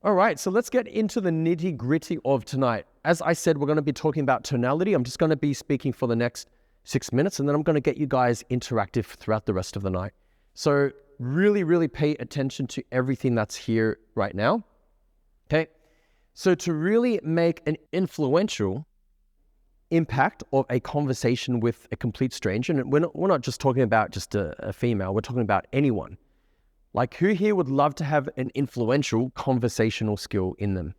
All right, so let's get into the nitty gritty of tonight. As I said, we're going to be talking about tonality. I'm just going to be speaking for the next 6 minutes, and then I'm going to get you guys interactive throughout the rest of the night. So really, really pay attention to everything that's here right now. Okay, so to really make an influential impact of a conversation with a complete stranger, and we're not just talking about just a female, we're talking about anyone. Like, who here would love to have an influential conversational skill in them?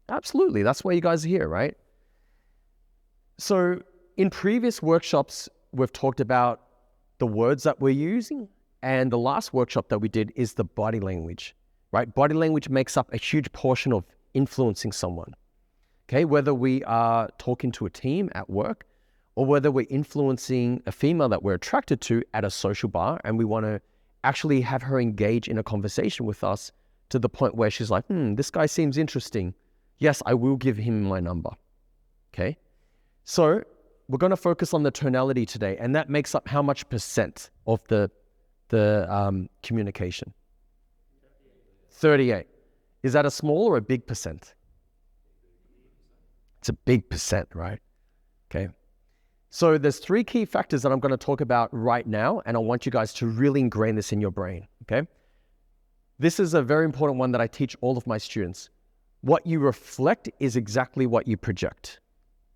Absolutely, that's why you guys are here, right? So in previous workshops, we've talked about the words that we're using, and the last workshop that we did is the body language, right? Body language makes up a huge portion of influencing someone, okay? Whether we are talking to a team at work, or whether we're influencing a female that we're attracted to at a social bar, and we want to actually have her engage in a conversation with us to the point where she's like, this guy seems interesting. Yes, I will give him my number, okay? So we're going to focus on the tonality today, and that makes up how much percent of the communication? 38. Is that a small or a big percent? It's a big percent, right? Okay. So there's 3 key factors that I'm going to talk about right now, and I want you guys to really ingrain this in your brain, okay? This is a very important one that I teach all of my students. What you reflect is exactly what you project,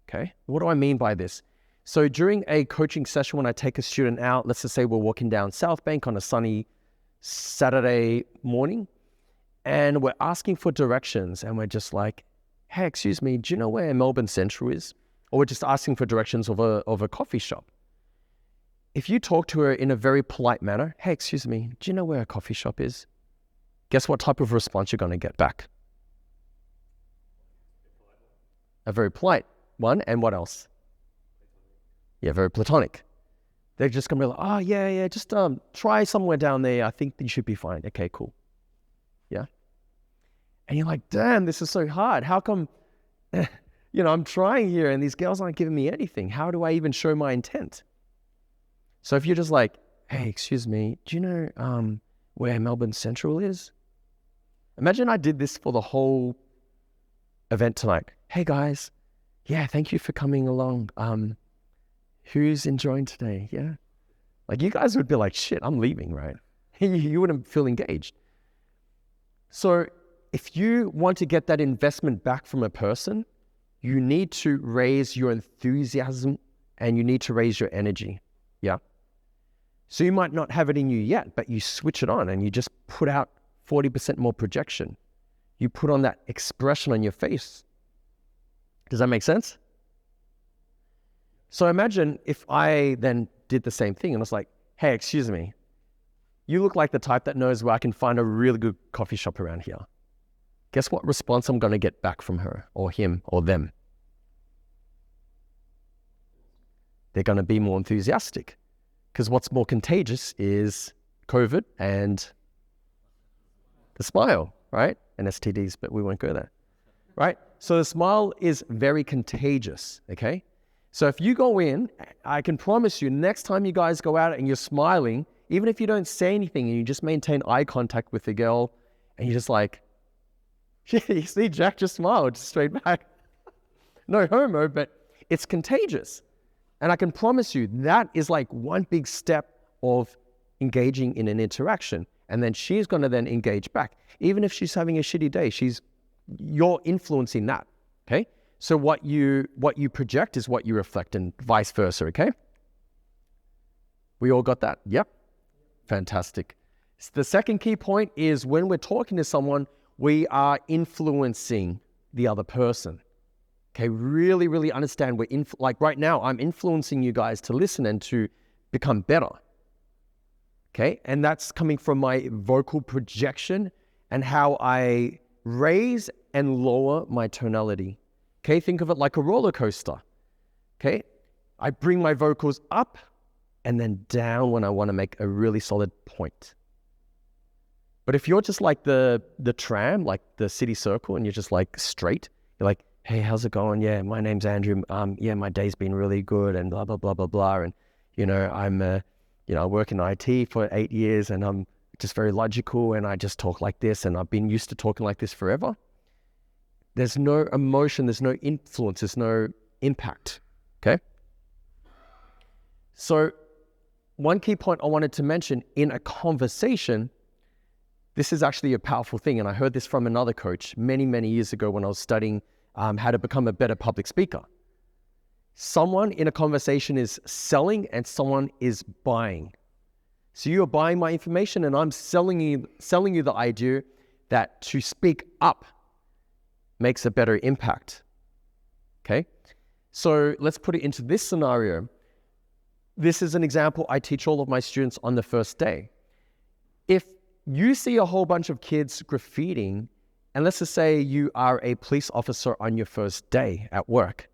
okay? What do I mean by this? So during a coaching session, when I take a student out, let's just say we're walking down South Bank on a sunny Saturday morning, and we're asking for directions, and we're just like, hey, excuse me, do you know where Melbourne Central is? Or we're just asking for directions of a coffee shop. If you talk to her in a very polite manner, hey, excuse me, do you know where a coffee shop is? Guess what type of response you're going to get back? A very polite one. And what else? Yeah, very platonic. They're just going to be like, oh, yeah, just try somewhere down there. I think you should be fine. Okay, cool. Yeah. And you're like, damn, this is so hard. How come... I'm trying here and these girls aren't giving me anything. How do I even show my intent? So if you're just like, hey, excuse me, do you know where Melbourne Central is? Imagine I did this for the whole event tonight. Hey guys, yeah, thank you for coming along. Who's enjoying today? Yeah. Like, you guys would be like, shit, I'm leaving, right? You wouldn't feel engaged. So if you want to get that investment back from a person, you need to raise your enthusiasm and you need to raise your energy, yeah? So you might not have it in you yet, but you switch it on and you just put out 40% more projection. You put on that expression on your face. Does that make sense? So imagine if I then did the same thing and was like, hey, excuse me, you look like the type that knows where I can find a really good coffee shop around here. Guess what response I'm going to get back from her or him or them? They're going to be more enthusiastic, because what's more contagious is COVID and the smile, right? And STDs, but we won't go there, right? So the smile is very contagious, okay? So if you go in, I can promise you, next time you guys go out and you're smiling, even if you don't say anything and you just maintain eye contact with the girl and you're just like, you see Jack just smiled just straight back. No homo, but it's contagious. And I can promise you that is like one big step of engaging in an interaction. And then she's going to then engage back. Even if she's having a shitty day, you're influencing that, okay? So what you project is what you reflect, and vice versa, okay? We all got that? Yep. Fantastic. The second key point is when we're talking to someone, we are influencing the other person. Okay, really, really understand like right now, I'm influencing you guys to listen and to become better. Okay, and that's coming from my vocal projection and how I raise and lower my tonality. Okay, think of it like a roller coaster. Okay, I bring my vocals up and then down when I want to make a really solid point. But if you're just like the tram, like the city circle, and you're just like straight, you're like, hey, how's it going? Yeah, my name's Andrew. Yeah, my day's been really good and blah, blah, blah, blah, blah. And, I'm, I work in IT for 8 years and I'm just very logical, and I just talk like this, and I've been used to talking like this forever. There's no emotion, there's no influence, there's no impact, okay? So one key point I wanted to mention in a conversation, this is actually a powerful thing, and I heard this from another coach many, many years ago when I was studying how to become a better public speaker. Someone in a conversation is selling and someone is buying. So you're buying my information and I'm selling you the idea that to speak up makes a better impact. Okay? So let's put it into this scenario. This is an example I teach all of my students on the first day. If you see a whole bunch of kids graffitiing, and let's just say you are a police officer on your first day at work,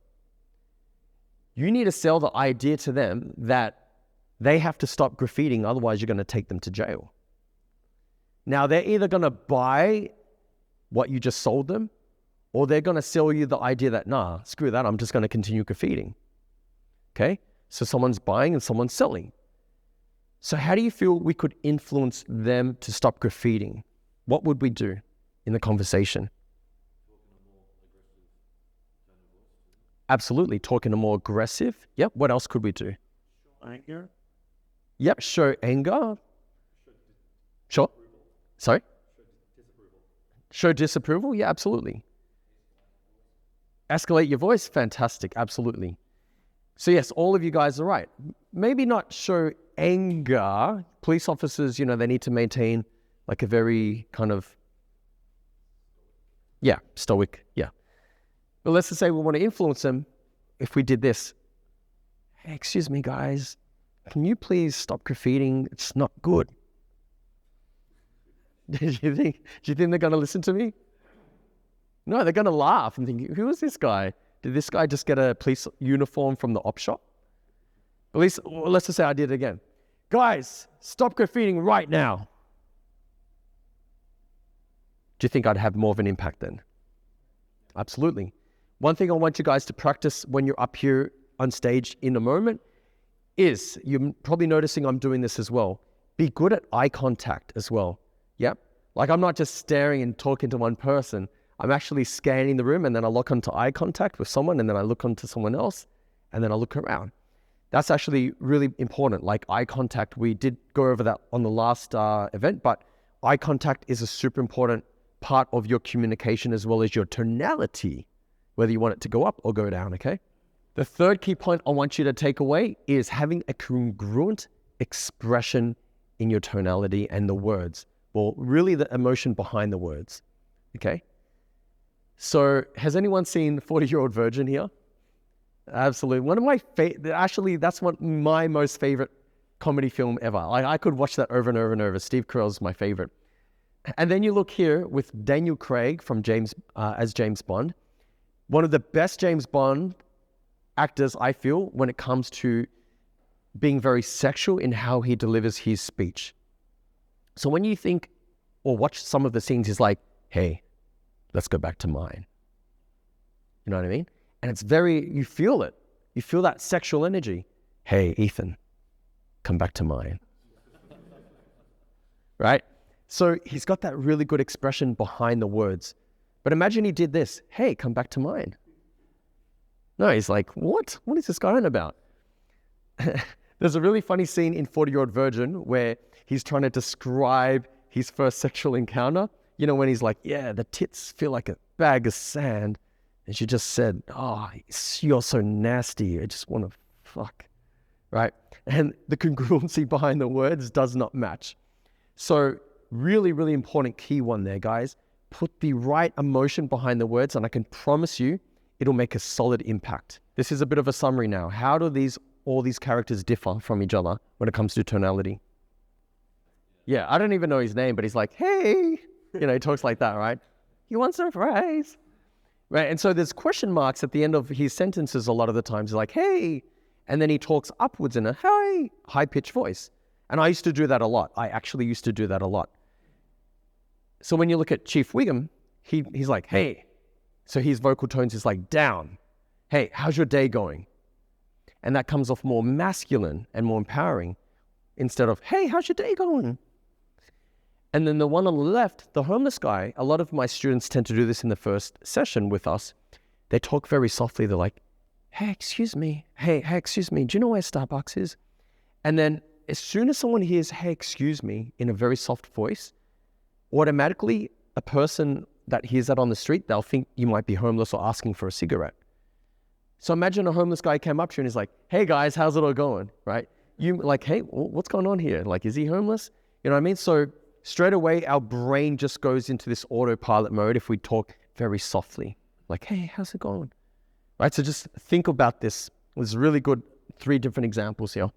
you need to sell the idea to them that they have to stop graffitiing, otherwise you're going to take them to jail. Now, they're either going to buy what you just sold them, or they're going to sell you the idea that, nah, screw that, I'm just going to continue graffitiing. Okay? So someone's buying and someone's selling. So how do you feel we could influence them to stop graffitiing? What would we do in the conversation? Absolutely, talking a more aggressive. Yep, what else could we do? Anger. Yep, show anger. Sure. Sorry? Show disapproval. Yeah, absolutely. Escalate your voice. Fantastic. Absolutely. So yes, all of you guys are right. Maybe not show anger. Police officers, they need to maintain like a very kind of, stoic. Yeah. But let's just say we want to influence them. If we did this, hey, excuse me, guys, can you please stop graffitiing? It's not good. Do you think they're going to listen to me? No, they're going to laugh and think, who is this guy? Did this guy just get a police uniform from the op shop? At least, let's just say I did it again. Guys, stop graffitiing right now. Do you think I'd have more of an impact then? Absolutely. One thing I want you guys to practice when you're up here on stage in a moment is, you're probably noticing I'm doing this as well, be good at eye contact as well. Yep. Like I'm not just staring and talking to one person. I'm actually scanning the room, and then I lock onto eye contact with someone, and then I look onto someone else, and then I look around. That's actually really important. Like eye contact, we did go over that on the last event, but eye contact is a super important part of your communication as well as your tonality, whether you want it to go up or go down, okay? The third key point I want you to take away is having a congruent expression in your tonality and the words. Well, really the emotion behind the words, okay? So has anyone seen 40-Year-Old Virgin here? Absolutely. One of my actually, that's my most favorite comedy film ever. I could watch that over and over and over. Steve Carell's my favorite. And then you look here with Daniel Craig from as James Bond. One of the best James Bond actors, I feel, when it comes to being very sexual in how he delivers his speech. So when you think or watch some of the scenes, he's like, hey, let's go back to mine. You know what I mean? And it's you feel it. You feel that sexual energy. Hey, Ethan, come back to mine. Right? So he's got that really good expression behind the words. But imagine he did this. Hey, come back to mine. No, he's like, what? What is this guy on about? There's a really funny scene in 40-Year-Old Virgin where he's trying to describe his first sexual encounter. When he's like, yeah, the tits feel like a bag of sand. And she just said, oh, you're so nasty. I just want to fuck. Right? And the congruency behind the words does not match. So really, really important key one there, guys. Put the right emotion behind the words, and I can promise you it'll make a solid impact. This is a bit of a summary now. How do all these characters differ from each other when it comes to tonality? Yeah, I don't even know his name, but he's like, hey, he talks like that, right? You want some fries? Right, and so there's question marks at the end of his sentences a lot of the times. He's like, hey, and then he talks upwards in a hey, high-pitched voice. And I used to do that a lot. I actually used to do that a lot. So when you look at Chief Wiggum, he's like, hey. So his vocal tones is like down. Hey, how's your day going? And that comes off more masculine and more empowering instead of, hey, how's your day going? And then the one on the left, the homeless guy, a lot of my students tend to do this in the first session with us. They talk very softly. They're like, hey, excuse me. Hey, excuse me. Do you know where Starbucks is? And then as soon as someone hears, hey, excuse me, in a very soft voice, automatically a person that hears that on the street, they'll think you might be homeless or asking for a cigarette. So imagine a homeless guy came up to you and he's like, hey guys, how's it all going, right? You like, hey, what's going on here? Like, is he homeless? You know what I mean? So straight away, our brain just goes into this autopilot mode if we talk very softly. Like, hey, how's it going? Right? So just think about this. There's really good 3 different examples here.